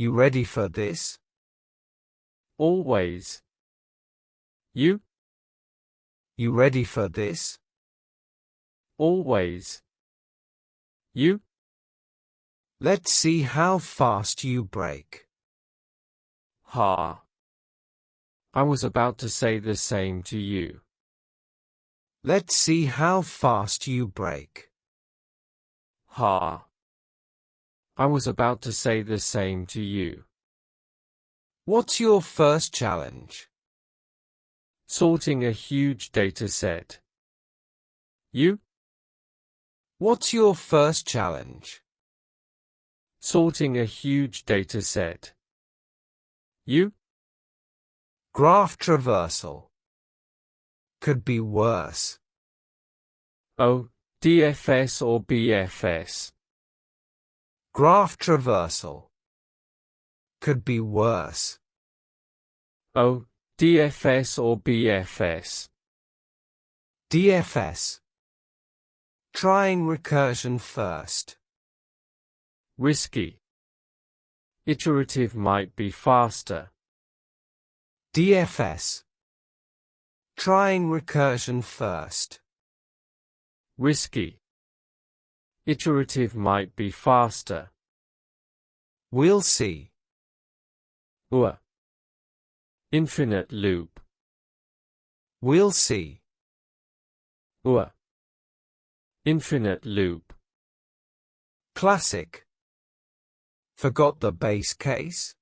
You ready for this? Always. You? You ready for this? Always. You? Let's see how fast you brake. Ha. I was about to say the same to you. Let's see how fast you brake. Ha. I was about to say the same to you. What's your first challenge? Sorting a huge data set. You? What's your first challenge? Sorting a huge data set. You? Graph traversal. Could be worse. Oh, DFS or BFS. Graph traversal. Could be worse. Oh, DFS or BFS. DFS. Trying recursion first. Risky. Iterative might be faster. DFS. Trying recursion first. Risky. Iterative might be faster. We'll see. Infinite loop. We'll see. Infinite loop. Classic. Forgot the base case?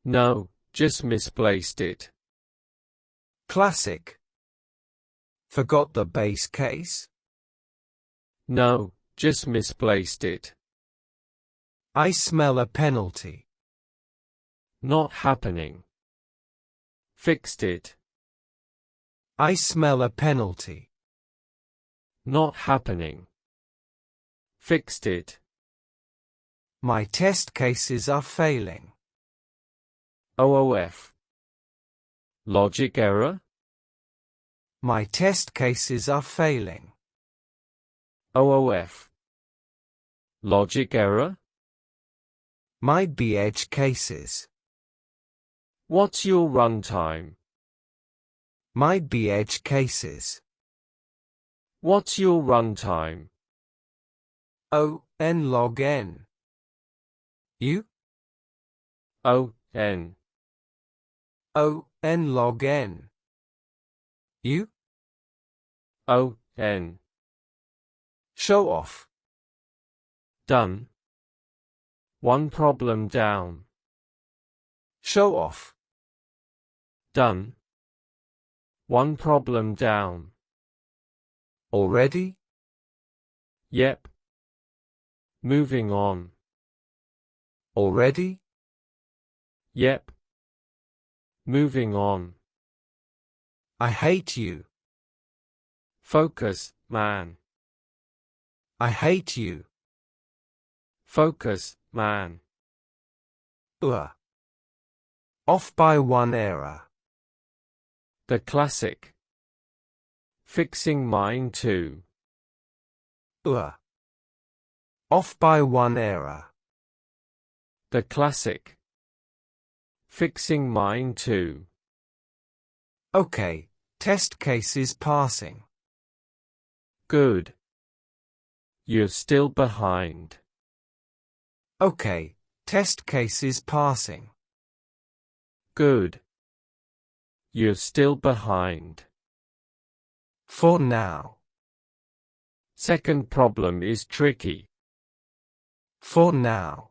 No, just misplaced it. Classic. Forgot the base case? No, just misplaced it. I smell a penalty. Not happening. Fixed it. I smell a penalty. Not happening. Fixed it. My test cases are failing. OOF. Logic error? My test cases are failing. OOF. Logic error? Might be edge cases. What's your runtime? Might be edge cases. What's your runtime? O, n log n. You? O, n. O, n log n. You? O, n. Show off. Done. One problem down. Show off. Done. One problem down. Already? Yep. Moving on. Already? Yep. Moving on. I hate you. Focus, man. I hate you. Focus, man. Off by one error. The classic. Fixing mine too. Off by one error. The classic. Fixing mine too. Okay, test case is passing. Good. You're still behind. Okay, test case is passing. Good. You're still behind. For now. Second problem is tricky. For now.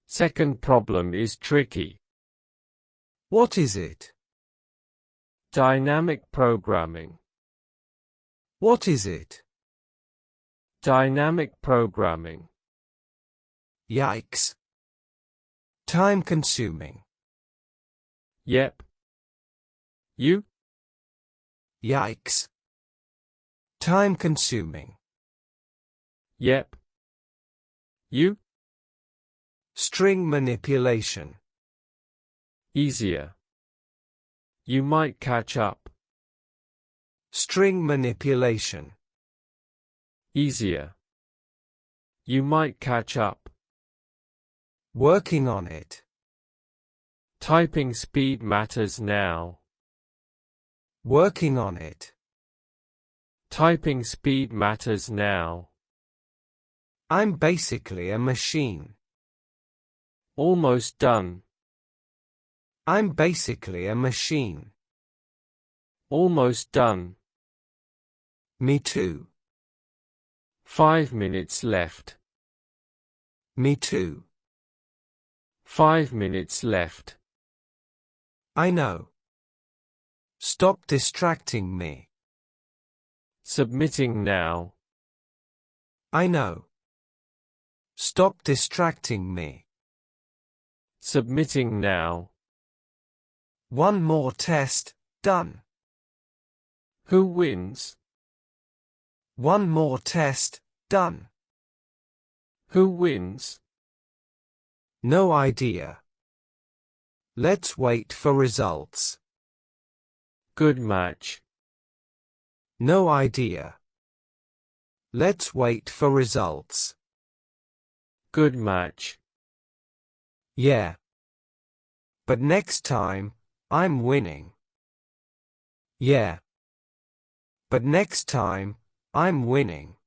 Second problem is tricky. What is it? Dynamic programming. What is it? Dynamic programming. Yikes. Time consuming. Yep. You? Yikes. Time consuming. Yep. You? String manipulation. Easier. You might catch up. String manipulation. Easier. You might catch up. Working on it. Typing speed matters now. Working on it. Typing speed matters now. I'm basically a machine. Almost done. I'm basically a machine. Almost done. Me too. 5 minutes left. Me too. 5 minutes left. I know. Stop distracting me. Submitting now. I know. Stop distracting me. Submitting now. One more test, done. Who wins? One more test, done. Who wins? No idea. Let's wait for results. Good match. No idea. Let's wait for results. Good match. Yeah. But next time, I'm winning. Yeah. But next time, I'm winning.